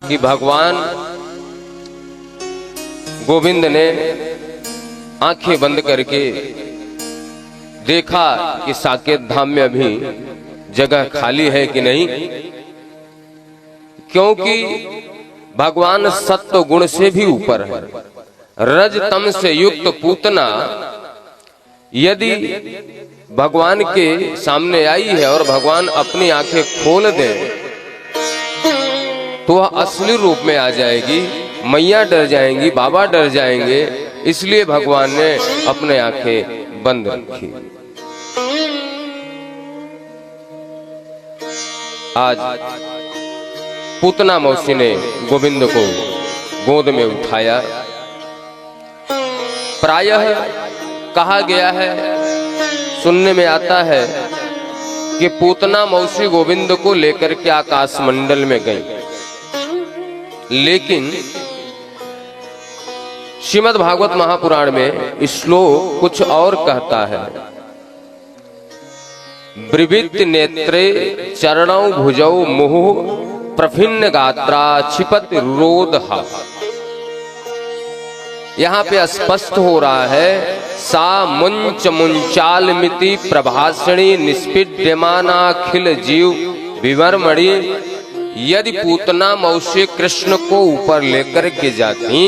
कि भगवान गोविंद ने आंखें बंद करके देखा कि साकेत धाम में अभी जगह खाली है कि नहीं, क्योंकि भगवान सत्व गुण से भी ऊपर है। रज तम से युक्त पूतना यदि भगवान के सामने आई है और भगवान अपनी आंखें खोल दे तो वह असली रूप में आ जाएगी। मैया डर जाएंगी, बाबा डर जाएंगे, इसलिए भगवान ने अपने आंखें बंद रखी। आज पूतना मौसी ने गोविंद को गोद में उठाया। प्रायः कहा गया है, सुनने में आता है कि पूतना मौसी गोविंद को लेकर के आकाश मंडल में गई, लेकिन श्रीमद् भागवत महापुराण में श्लोक कुछ और कहता है। ब्रिवित नेत्रे चरणौ भुजौ मुहुः प्रभिन्न गात्रा क्षिपत रोदहा। यहाँ पे स्पष्ट हो रहा है, सा मुंच मुंचालमिति प्रभाषणी निष्पीड्यमानाखिल जीव विवर्मणि। यदि पूतना मौसी कृष्ण को ऊपर लेकर के जाती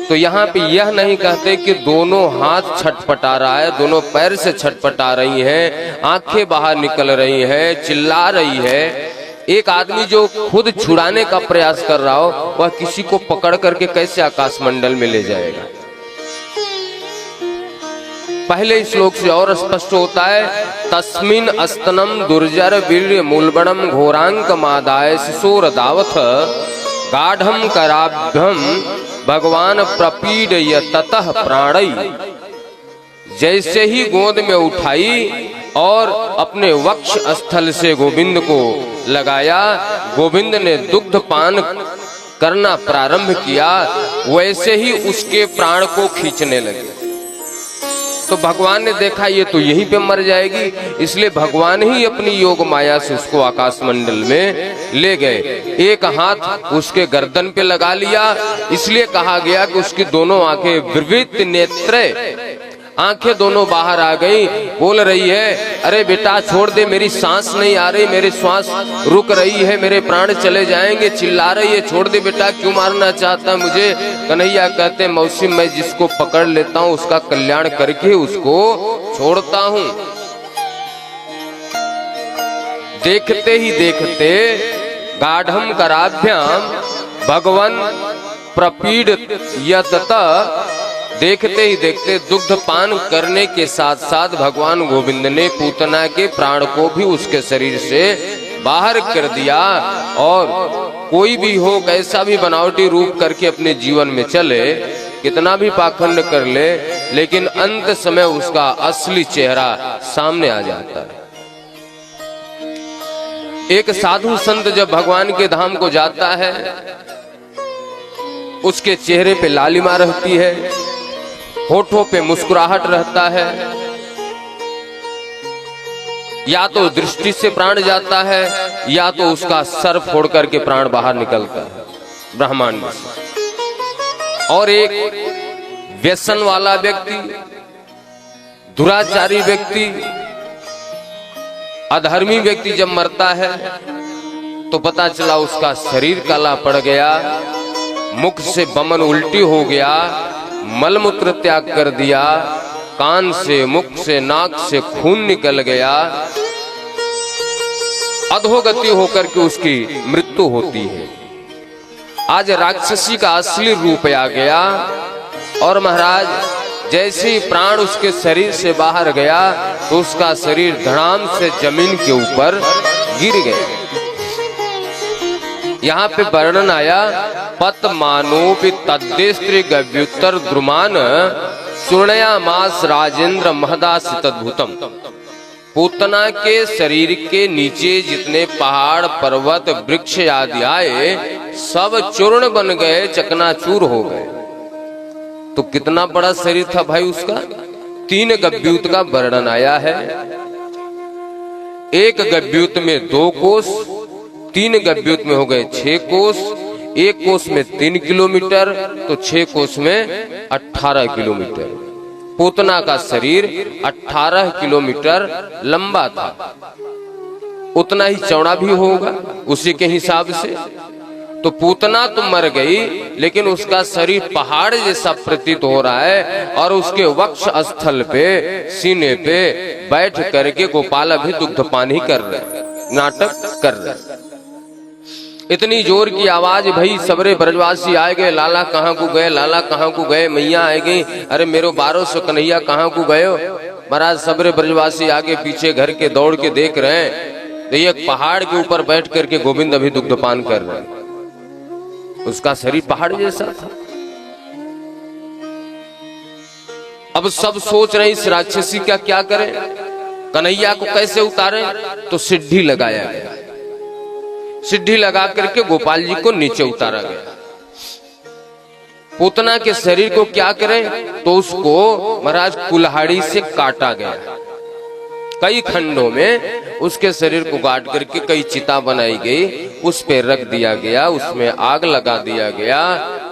तो यहाँ पे यह नहीं कहते कि दोनों हाथ छटपटा रहा है, दोनों पैर से छटपटा रही हैं, आंखें बाहर निकल रही हैं, चिल्ला रही है। एक आदमी जो खुद छुड़ाने का प्रयास कर रहा हो, वह किसी को पकड़ करके कैसे आकाश मंडल में ले जाएगा। पहले श्लोक से और स्पष्ट होता है, तस्मिन अस्तनम दुर्जर वीर्य मूलबणम घोरांक मादाय शिशोर दावथ गाढ़म कराभ्यम भगवान प्रपीडय ततः प्राणई। जैसे ही गोद में उठाई और अपने वक्ष स्थल से गोविंद को लगाया, गोविंद ने दुग्ध पान करना प्रारंभ किया, वैसे ही उसके प्राण को खींचने लगे। तो भगवान ने देखा ये तो यहीं पे मर जाएगी, इसलिए भगवान ही अपनी योग माया से उसको आकाश मंडल में ले गए। एक हाथ उसके गर्दन पे लगा लिया, इसलिए कहा गया कि उसकी दोनों आंखें विवृत नेत्रे, आंखें दोनों बाहर आ गई। बोल रही है, अरे बेटा छोड़ दे, मेरी सांस नहीं आ रही, मेरी श्वास रुक रही है, मेरे प्राण चले जाएंगे। चिल्ला रही है, छोड़ दे बेटा, क्यों मारना चाहता है मुझे। कन्हैया कहते, मौसी मैं जिसको पकड़ लेता हूँ उसका कल्याण करके उसको छोड़ता हूँ। देखते ही देखते गाढ़म कराभ्याम भगवान प्रपीड यतत, देखते ही देखते दुग्ध पान करने के साथ साथ भगवान गोविंद ने पूतना के प्राण को भी उसके शरीर से बाहर कर दिया। और कोई भी हो, कैसा भी बनावटी रूप करके अपने जीवन में चले, कितना भी पाखंड कर ले, लेकिन अंत समय उसका असली चेहरा सामने आ जाता है। एक साधु संत जब भगवान के धाम को जाता है, उसके चेहरे पे लालिमा रहती है, होठों पे मुस्कुराहट रहता है। या तो दृष्टि से प्राण जाता है, या तो उसका सर फोड़ करके प्राण बाहर निकलता है ब्रह्मांड से। और एक व्यसन वाला व्यक्ति, दुराचारी व्यक्ति, अधर्मी व्यक्ति जब मरता है तो पता चला उसका शरीर काला पड़ गया, मुख से बमन उल्टी हो गया, मलमूत्र त्याग कर दिया, कान से, मुख से, नाक से खून निकल गया, अधोगति होकर के उसकी मृत्यु होती है। आज राक्षसी का असली रूप आ गया। और महाराज जैसे ही प्राण उसके शरीर से बाहर गया तो उसका शरीर धड़ाम से जमीन के ऊपर गिर गया। यहाँ पे वर्णन आया, पतमानोपि तद्देस्त्रि गव्युत्तर द्रुमान चूर्णयामास राजेंद्र महदासित अद्भुतम। पूतना के शरीर के नीचे जितने पहाड़, पर्वत, वृक्ष आदि आए, सब चूर्ण बन गए, चकनाचूर हो गए। तो कितना बड़ा शरीर था भाई उसका। 3 गव्यूत का वर्णन आया है। एक गव्यूत में 2 कोस, 3 गव्यूत में हो गए 6 कोस, एक कोस में 3 किलोमीटर तो 6 कोस में 18 किलोमीटर। पूतना का शरीर 18 किलोमीटर लंबा था, उतना ही चौड़ा भी होगा उसी के हिसाब से। तो पूतना तो मर गई, लेकिन उसका शरीर पहाड़ जैसा प्रतीत हो रहा है और उसके वक्ष स्थल पे सीने पे बैठ करके गोपाल अभी दुग्धपान ही कर रहे, नाटक कर रहे। इतनी जोर की आवाज भई, सबरे ब्रजवासी आए गए, लाला कहाँ को गए, लाला कहाँ को गए, मैया आ गई, अरे मेरो 1200 कन्हैया कहाँ को गए। महाराज सबरे ब्रजवासी आगे पीछे घर के दौड़ के देख रहे हैं, तो एक पहाड़ के ऊपर बैठ करके गोविंद अभी दुग्धपान कर रहे हैं। उसका शरीर पहाड़ जैसा था। अब सब सोच रहे इस राक्षसी का क्या करें, कन्हैया को कैसे उतारें। तो सिद्धि लगाया गया, सिद्धि लगा करके गोपाल जी को नीचे उतारा गया। पूतना के शरीर को क्या करें, तो उसको महाराज कुल्हाड़ी से काटा गया। कई खंडों में उसके शरीर को काट करके कई चिता बनाई गई, उस पे रख दिया गया, उसमें आग लगा दिया गया।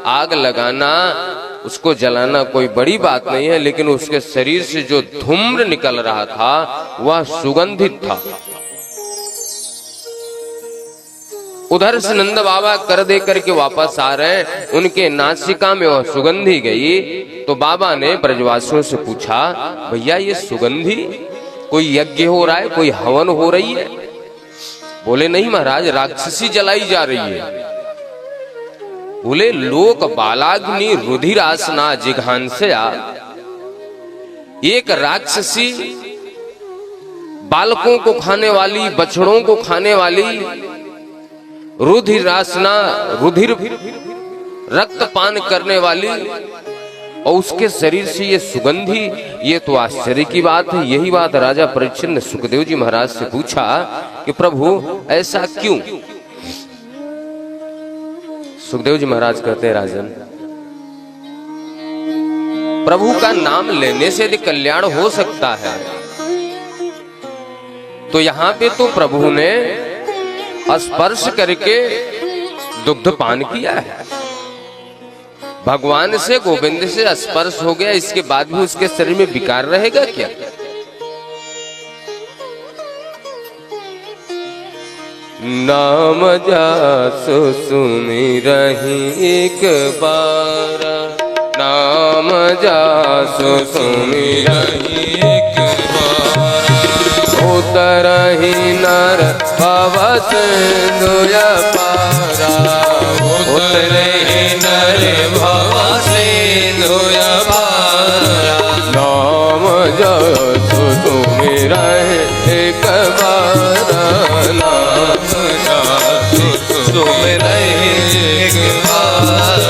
आग लगाना, उसको जलाना कोई बड़ी बात नहीं है, लेकिन उसके शरीर से जो धूम्र निकल रहा था वह सुगंधित था। उधर से नंद बाबा कर दे करके वापस आ रहे हैं, उनके नासिका में वह सुगंधी गई। तो बाबा ने ब्रजवासियों से पूछा, भैया ये सुगंधी कोई यज्ञ हो रहा है, कोई हवन हो रही है? बोले नहीं महाराज, राक्षसी जलाई जा रही है। बोले लोक बालाग्नि रुधिरासना जिघांसया, एक राक्षसी बालकों को खाने वाली, बछड़ों को खाने वाली, रुधिरासना रुधिर रक्तपान करने वाली, और उसके शरीर से ये सुगंधी, ये तो आश्चर्य की बात है। यही बात राजा परीक्षित ने सुखदेव जी महाराज से पूछा कि प्रभु ऐसा क्यों। सुखदेव जी महाराज कहते हैं, राजन प्रभु का नाम लेने से यदि कल्याण हो सकता है, तो यहाँ पे तो प्रभु ने स्पर्श करके दुग्धपान किया है। भगवान से, गोविंद से स्पर्श हो गया, इसके बाद भी उसके शरीर में विकार रहेगा क्या? नाम जासु सुमिरहि एक बार, नाम जासु सुमिरहि एक बार, उतरहि नर भव सिंधु पारा, उतरहि नर भव सिंधु पारा, नाम जासु सुमिरहि एक बार, नाम जासु सुमिरहि एक बार,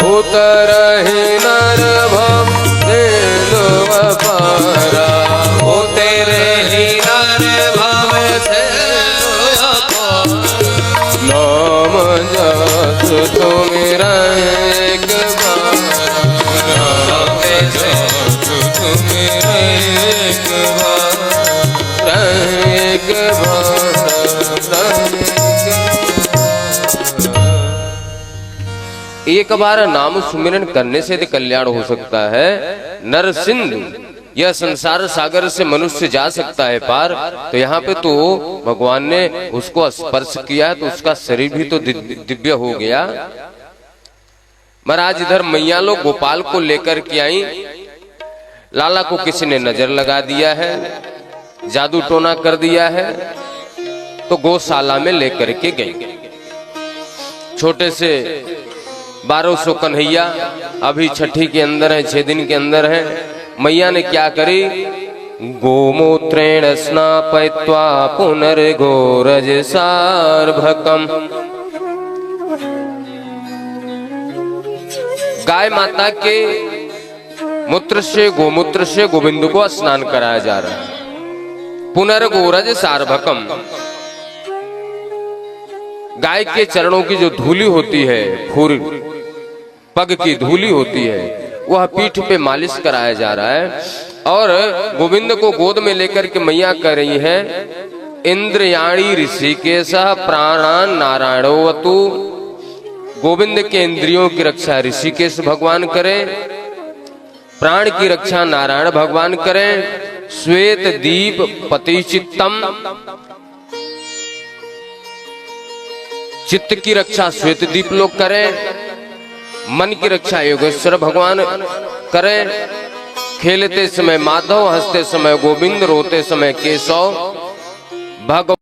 उतरहि नर भव सिंधु पारा, उतरहि नर भव सिंधु पारा, नाम जासु सुमिरहि एक बार, नाम जासु सुमिरहि एक बार, एक बार। एक बार नाम सुमिरन करने से कल्याण हो सकता है। नर सिंधु, यह संसार सागर से मनुष्य जा सकता है पार। तो यहाँ पे तो भगवान ने उसको स्पर्श किया, तो उसका शरीर भी तो दिव्य हो गया। महाराज इधर मैया लोग गोपाल को लेकर के आई, लाला को किसी ने नजर लगा दिया है, जादू टोना कर दिया है, तो गौशाला में लेकर के गई। छोटे से 1200 कन्हैया अभी छठी के अंदर है, 6 दिन के अंदर है। मैया ने क्या करी, गोमूत्रेण स्नापयित्वा पुनर्घोरज सार्भकम, गाय माता के मूत्र से, गोमूत्र से गोविंद को स्नान कराया जा रहा है। पुनर्घोरज सार्भकम, गाय के चरणों की जो धूली होती है, खुर पग की धूली होती है, वह पीठ पे मालिश कराया जा रहा है। और गोविंद को गोद में लेकर के मैया कर रही है, इंद्रयाणी ऋषिकेश प्राणान नारायणोवतु, गोविंद के इंद्रियों की रक्षा ऋषिकेश भगवान करें, प्राण की रक्षा नारायण भगवान करें। श्वेत दीप पति चित्तम, चित्त की रक्षा श्वेत दीप लोग करें। मन की रक्षा योगेश्वर भगवान करें। खेलते समय माधव, हंसते समय गोविंद, रोते समय केशव भगवान।